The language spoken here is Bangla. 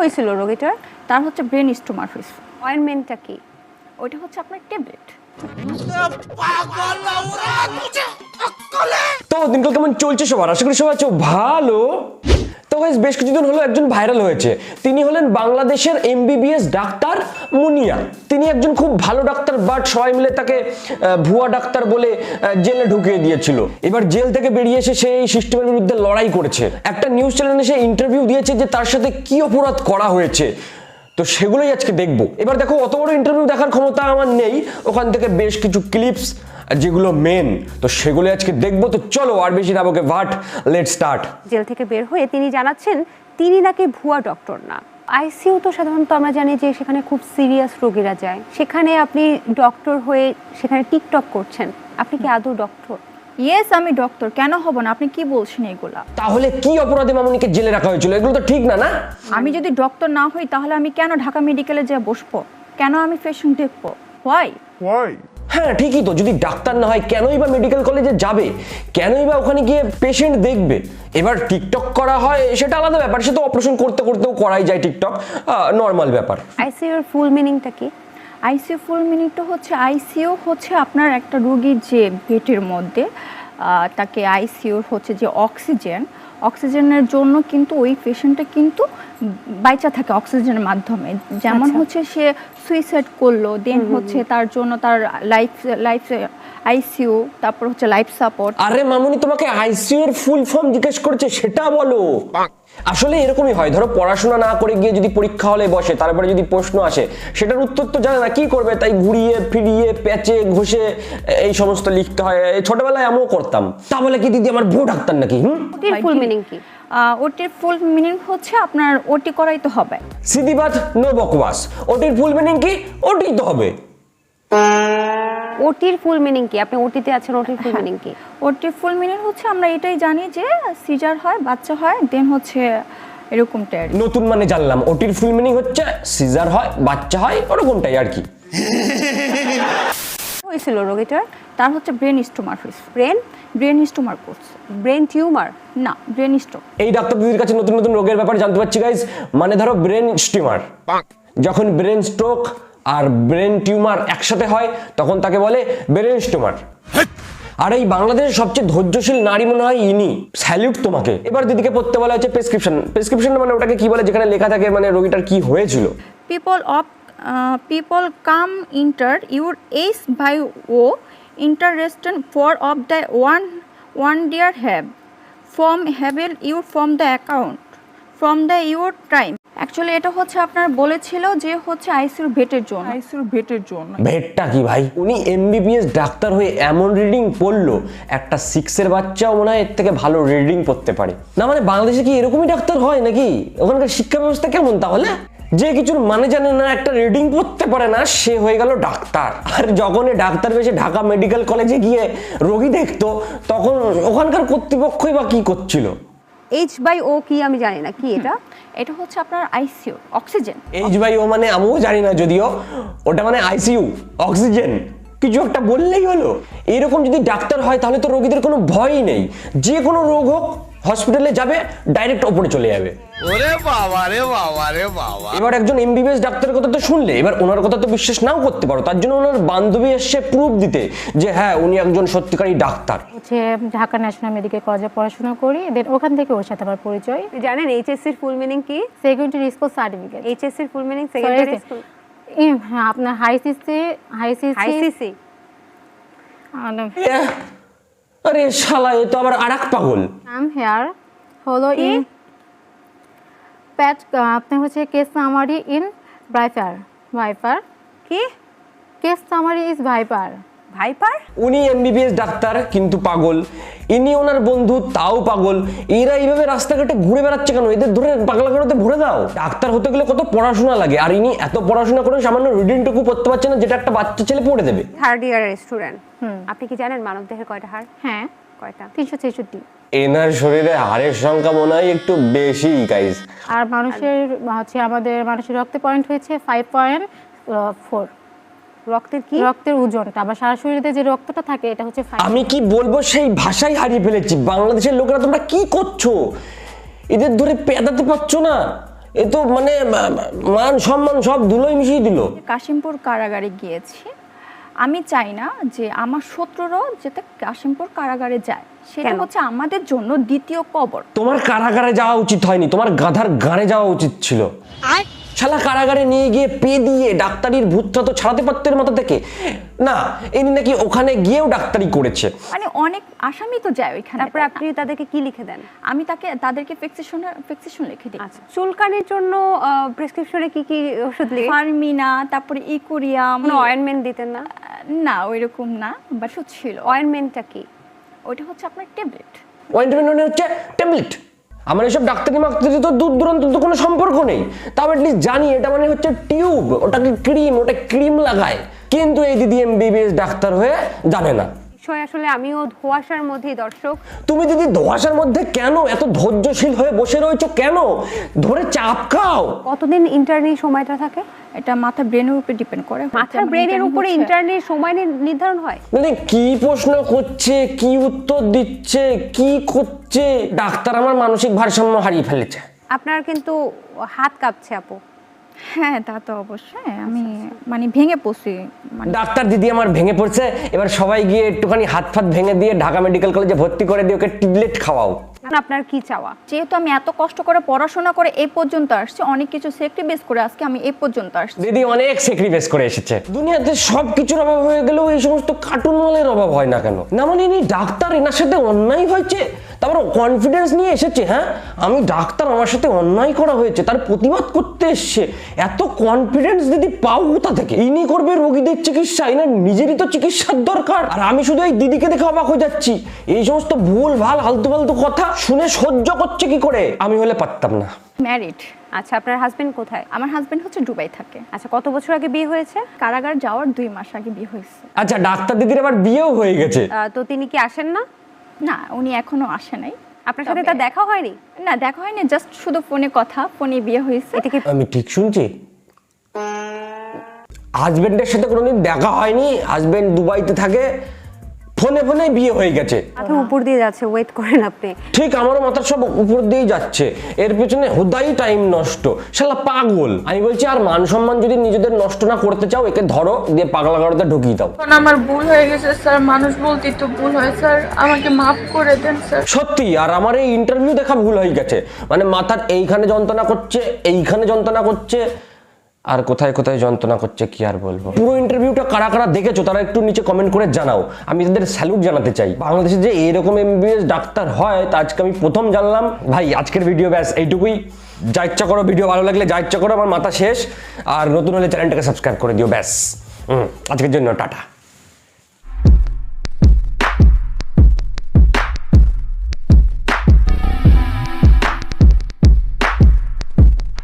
হয়েছিল রোগীটার? তার হচ্ছে ব্রেন স্টোমার হয়েছে। অয়েনমেন্টটা কি? ওইটা হচ্ছে আপনার ট্যাবলেট। তো দিনকাল কেমন চলছে সবার? আশা করি সবাই আছো ভালো। তো গাইস বেশ কিছুদিন হলো একজন ভাইরাল হয়েছে। তিনি হলেন বাংলাদেশের এমবিবিএস ডাক্তার মুনিয়া। তিনি একজন খুব ভালো ডাক্তার, বাট সবাই মিলে তাকে ভুয়া ডাক্তার বলে জেলে ঢুকিয়ে দিয়েছিল। এবার জেল থেকে বেরিয়ে এসে সে এই সিস্টেমের বিরুদ্ধে লড়াই করেছে। একটা নিউজ চ্যানেলে সে ইন্টারভিউ দিয়েছে যে তার সাথে কি অপরাধ করা হয়েছে। তো সেগুলোই আজকে দেখবো। এবার দেখো, অত বড় ইন্টারভিউ দেখার ক্ষমতা আমার নেই, ওখান থেকে বেশ কিছু ক্লিপস যেগুলো মেন, তো সেগুলো আজকে দেখবো। তো চলো আর বেশি না বকে ভাট, লেটস স্টার্ট। জেল থেকে বের হয়ে তিনি জানাচ্ছেন তিনি নাকি ভুয়া ডক্টর না। আইসিইউ তো সাধারণত আমরা জানি যে সেখানে খুব সিরিয়াস রোগীরা যায়, সেখানে আপনি ডক্টর হয়ে সেখানে টিকটক করছেন, আপনি কি আদৌ ডক্টর? ইয়েস, আমি ডক্টর। কেন হব না? আপনি কি বলছেন এগুলা? তাহলে কি অপরাধে মামুনিকে জেলে রাখা হয়েছিল? এগুলো তো ঠিক না, না? আমি যদি ডক্টর না হই তাহলে আমি কেন ঢাকা মেডিকেলে যেয়ে বসবো? কেন আমি পেশেন্ট দেখবো? হোয়াই? হ্যাঁ ঠিকই তো, যদি ডাক্তার না হয় কেনই বা মেডিকেল কলেজে যাবে, কেনই বা ওখানে গিয়ে পেশেন্ট দেখবে? এবার টিকটক করা হয় সেটা আলাদা ব্যাপার, সে তো অপারেশন করতে করতেও করাই যায় টিকটক, নর্মাল ব্যাপার। আইসিইউর ফুল মিনিংটা কি? আইসিইউ ফুল মিনিংটা হচ্ছে, আইসিইউ হচ্ছে আপনার একটা রোগীর যে পেটের মধ্যে তাকে আইসিইউ হচ্ছে যে অক্সিজেনের জন্য কিন্তু ওই পেশেন্টটা কিন্তু বাইচা থাকে অক্সিজেনের মাধ্যমে। যেমন হচ্ছে সে সুইসাইড করলো, দেন হচ্ছে তার জন্য তার লাইফ আইসিইউ, তারপর হচ্ছে লাইফ সাপোর্ট। আরে মামুনি, তোমাকে আইসিইউ এর ফুল ফর্ম জিজ্ঞেস করেছে, সেটা বলো। আসলে এরকমই হয়, ধরো পড়াশোনা না করে গিয়ে যদি পরীক্ষা হলে বসে, তারপরে যদি প্রশ্ন আসে সেটার উত্তর তো জানে না, কি করবে? তাই ঘুরিয়ে ফিরিয়ে প্যাচে ঘষে এই সমস্ত লিখতে হয়। ছোটবেলায় আমিও করতাম। তা বলে কি দিদি আমার বউ ডাক্তার নাকি? ওটির ফুল মিনিং কি? ওটির ফুল মিনিং হচ্ছে আপনার ওটি করাই তো হবে। সিদিবাত নো বকওয়াস। ওটির ফুল মিনিং কি? ওটি তো হবে। ওটির ফুল মিনিং কি? আপনি ওটিতে আছেন, ওটির ফুল মিনিং কি? ওটির ফুল মিনিং হচ্ছে আমরা এটাই জানি যে সিজার হয়, বাচ্চা হয়, দেন হচ্ছে এরকমটাই আর কি। নতুন মানে জানলাম, ওটির ফুল মিনিং হচ্ছে সিজার হয়, বাচ্চা হয়, ওরকমটাই আর কি। হয়েছিল রোগীটার? তার হচ্ছে ব্রেন স্টোমার হয়েছে। ব্রেন স্টোমার করছে। ব্রেন টিউমার না, ব্রেন স্ট্রোক। এই ডাক্তার দিদির কাছে নতুন নতুন রোগের ব্যাপারে জানতে পারছি গাইজ। মানে ধরো ব্রেন স্টিমার, যখন ব্রেন স্ট্রোক আর ব্রেন টিউমার একসাথে হয় তখন তাকে বলে ব্রেন স্টিমার। আর এই বাংলাদেশের সবচেয়ে ধৈর্যশীল নারী মনে হয় ইনি। স্যালিউট তোমাকে। এবার দিদিকে পড়তে বলা হচ্ছে প্রেসক্রিপশন মানে ওটাকে কি বলে, যেখানে লেখা থাকে মানে রোগীটার কি হয়েছিল। People come enter your age by o interested for of the one dear have from have you from the account from the your time. Actually এটা হচ্ছে আপনার বলেছিল যে হচ্ছে আইসিইউ ভেটের জন্য। ভেটটা কি ভাই? উনি এমবিবিএস ডাক্তার হয়ে এমন রিডিং পড়লো, একটা 6 এর বাচ্চাও মনে হয় এর থেকে ভালো রিডিং পড়তে পারে না। মানে বাংলাদেশে কি এরকমই ডাক্তার হয় নাকি? ওখানকার শিক্ষা ব্যবস্থা কেমন তাহলে? যে কিছুর মানে জানে না, একটা রিডিং পড়তে পারে না, সে হয়ে গেল ডাক্তার। আর যখন ডাক্তার বেশে ঢাকা মেডিকেল কলেজে গিয়ে রোগী দেখতো, তখন ওখানকার কর্তৃপক্ষই বা কি করছিল? H/O কি আমি জানি না, কি এটা? এটা হচ্ছে আপনার আইসিইউ অক্সিজেন। H/O মানে আমিও জানি না যদিও, ওটা মানে আইসিইউ অক্সিজেন, কিছু একটা বললেই হলো। এরকম যদি ডাক্তার হয় তাহলে তো রোগীদের কোনো ভয়ই নেই, যে কোনো রোগ হোক হসপিটালে যাবে, ডাইরেক্ট ওপরে চলে যাবে। ওরে বাবা রে বাবা রে বাবা। এবার একজন এমবিবিএস ডাক্তারের কথা তো শুনলে, এবার ওনার কথা তো বিশ্বাস নাও করতে পারো, তার জন্য ওনার বান্ধবী এসে প্রুফ দিতে যে হ্যাঁ উনি একজন সত্যিকারী ডাক্তার। হচ্ছে ঢাকা ন্যাশনাল মেডিকেল কলেজে পড়াশোনা করি, দেন ওখান থেকে ওর সাথে আমার পরিচয়। জানেন এইচএসসির ফুল মিনিং কি? Secondary school certificate. এইচএসসির ফুল মিনিং সেকেন্ডারি স্কুল। হ্যাঁ, আপনার হাইসিসি। আরে শালা, এ তো আবার আরেক পাগল। হেয়ার হলো ইন প্যাট, আপনার হচ্ছে কেস সামারি ইন ভাইপার কি? Case summary is viper. উনি এমবিবিএস ডাক্তার কিন্তু পাগল, ইনি ওনার বন্ধু তাও পাগল। এরা এইভাবে রাস্তাঘাটে ঘুরে বেড়াচ্ছে কেন? এদের ধরে পাগলা করতে ভরে দাও। ডাক্তার হতে গেলে কত পড়াশোনা লাগে, আর ইনি এত পড়াশোনা করে সামান্য রিডিংটুকু পড়তে পারছে না, যেটা একটা বাচ্চা ছেলে পড়ে দেবে। থার্ড ইয়ারের স্টুডেন্ট। আপনি কি জানেন মানবদেহের কয়টা হাড়? হ্যাঁ, কয়টা? 366। এনার শরীরে হাড়ের সংখ্যা মনে হয় একটু বেশি গাইস। আর মানুষের হচ্ছে আমাদের মানুষের রক্তে পয়েন্ট হয়েছে 5.4। রক্তের কি? রক্তের ওজনটা, আবার সারা শরীরে যে রক্তটা থাকে এটা হচ্ছে 5। আমি কি বলবো, সেই ভাষাই হারিয়ে ফেলেছি। বাংলাদেশের লোকেরা তোমরা কি করছো? এদের ধরে পেদাতে পারছো না? এ তো মানে মান সম্মান সব ধুলোয় মিশিয়ে দিল। কাশিমপুর কারাগারে গিয়েছি। আমি চাই না যে আমার শত্রুরাও যাতে কাশিমপুর কারাগারে যায়, সেটা কেন? হচ্ছে আমাদের জন্য দ্বিতীয় কবর। তোমার কারাগারে যাওয়া উচিত হয়নি, তোমার গাধার গানে যাওয়া উচিত ছিল। শালা কারাগারে নিয়ে গিয়ে পে দিয়ে ডাক্তারির ভূতটা তো ছাড়াতে পারতেন মাথা থেকে। না, ইনি নাকি ওখানে গিয়েও ডাক্তারি করেছে। মানে অনেক আসামি তো যায় ওইখানে। তারপরে আপনি তাদেরকে কি লিখে দেন? আমি তাদেরকে ফিক্সেশন লিখে দিই। আচ্ছা, চুলকানির জন্য প্রেসক্রিপশনে কি কি ওষুধ লিখে? ফার্মিনা, তারপরে ইকুরিয়াম। কোনো অয়েনমেন্ট দিতেন না? না, ওইরকম না, বাট ছিল। অয়েনমেন্টটা কি? ওইটা হচ্ছে আপনার ট্যাবলেট। ওয়েন্টমেন্ট মানে হচ্ছে ট্যাবলেট। আমার এসব ডাক্তারি মাক্তারি তো দূর দূরান্ত তো কোনো সম্পর্ক নেই, তাও অ্যাটলিস্ট জানি এটা মানে হচ্ছে টিউব, ওটাকে ক্রিম, ওটা ক্রিম লাগায়। কিন্তু এই দিদি এমবিবিএস ডাক্তার হয়ে জানে না। বিষয় আসলে আমিও ধোঁয়াশার মধ্যেই দর্শক। তুমি দিদি ধোঁয়াশার মধ্যে কেন এত ধৈর্যশীল হয়ে বসে রয়েছো? কেন? ধরে চাপ খাও। কতদিন ইন্টার্নি সময়টা থাকে? এটা মাথা ব্রেনের উপরে ডিপেন্ড করে। মাথার ব্রেনের উপরে ইন্টার্নির সময় নির্ধারণ হয়? মানে কি প্রশ্ন করছে, কি উত্তর দিচ্ছে, কি করছে? ডাক্তার আমার মানসিক ভারসাম্য হারিয়ে ফেলেছে। আপনার কিন্তু হাত কাঁপছে আপু। হ্যাঁ, তা তো অবশ্যই। আমি মানে ভেঙে পড়ছি। মানে ডাক্তার দিদি আমার ভেঙে পড়ছে, এবার সবাই গিয়ে একটুখানি হাত ফাত ভেঙে দিয়ে ঢাকা মেডিকেল কলেজে ভর্তি করে দিয়ে ওকে ট্যাবলেট খাওয়াও। আপনার কি চাওয়া? যেহেতু আমি এত কষ্ট করে পড়াশোনা করে এই পর্যন্ত আসছি, অনেক কিছু স্যাক্রিফাইস করে আজকে আমি এই পর্যন্ত আসছি। দিদি অনেক স্যাক্রিফাইস করে এসেছে। দুনিয়াতে সব কিছুর অভাব হয়ে গেলেও এই সমস্ত কার্টুন মালের অভাব হয় না কেন? না মানে ইনি ডাক্তার, এনার সাথে অন্যায় হয়েছে, তারপর কনফিডেন্স নিয়ে এসেছে। হ্যাঁ, আমি ডাক্তার, আমার সাথে অন্যায় করা হয়েছে, তার প্রতিবাদ করতে এসছে। এত কনফিডেন্স দিদি পাও কোথা থেকে? ইনি করবে রোগীদের চিকিৎসা, এনার নিজেরই তো চিকিৎসার দরকার। আর আমি শুধু এই দিদিকে দেখে অবাক হয়ে যাচ্ছি, এই সমস্ত ভুল ভাল আলতু ফালতু কথা শুনে সহ্য করছে কি করে? আমি হলে পারতাম না। ম্যারিড। আচ্ছা, আপনার হাজবেন্ড কোথায়? আমার হাজবেন্ড হচ্ছে দুবাই থাকে। আচ্ছা, কত বছর আগে বিয়ে হয়েছে? কারাগার যাওয়ার 2 মাস আগে বিয়ে হয়েছে। আচ্ছা, ডাক্তার দিদির আবার বিয়েও হয়ে গেছে? তো তিনি কি আসেন না? না, উনি এখনো আসে নাই। আপনার সাথে তবে- তার দেখা হয়নি? না, দেখা হয়নি, জাস্ট শুধু ফোনে কথা, ফোনে বিয়ে হয়েছে। এটা কি আমি ঠিক শুনছি? হাজবেন্ডের সাথে কোনোদিন দেখা হয়নি, হাজবেন্ড দুবাইতে থাকে, ফোনে ফোনে বিয়ে হয়ে গেছে? মাথার উপর দিয়ে যাচ্ছে, ওয়েট করেন আপনি। ঠিক আমারও মাথার সব উপর দিয়েই যাচ্ছে, এর পেছনে হুদাই টাইম নষ্ট। শালা পাগল। আমি বলছি, আর মান সম্মান যদি নিজেদের নষ্ট না করতে চাও, একে ধরো দিয়ে পাগলা গাড়িতে ঢুকিয়ে দাও। এখন আমার ভুল হয়ে গেছে স্যার, মানুষ বলতেই তো ভুল হয় স্যার, আমাকে মাফ করে দেন স্যার। সত্যি, আর আমার এই ইন্টারভিউ দেখা ভুল হয়ে গেছে। মানে মাথার এইখানে যন্ত্রণা করছে, এইখানে যন্ত্রণা করছে, আর কোথায় কোথায় যন্ত্রণা করছে কি আর বলবো। পুরো ইন্টারভিউটা কারা কারা দেখেছো তারা একটু নিচে কমেন্ট করে জানাও, আমি তাদের স্যালুট জানাতে চাই। বাংলাদেশে যে এরকম এমবিবিএস ডাক্তার হয় তা আজকে আমি প্রথম জানলাম। ভাই, আজকের ভিডিও ব্যাস এইটুকুই। যা ইচ্ছা করো, ভিডিও ভালো লাগলে যা ইচ্ছা করো, আমার মাথা শেষ। আর নতুন হলে চ্যানেলটাকে সাবস্ক্রাইব করে দিও, ব্যাস। আজকের জন্য টাটা।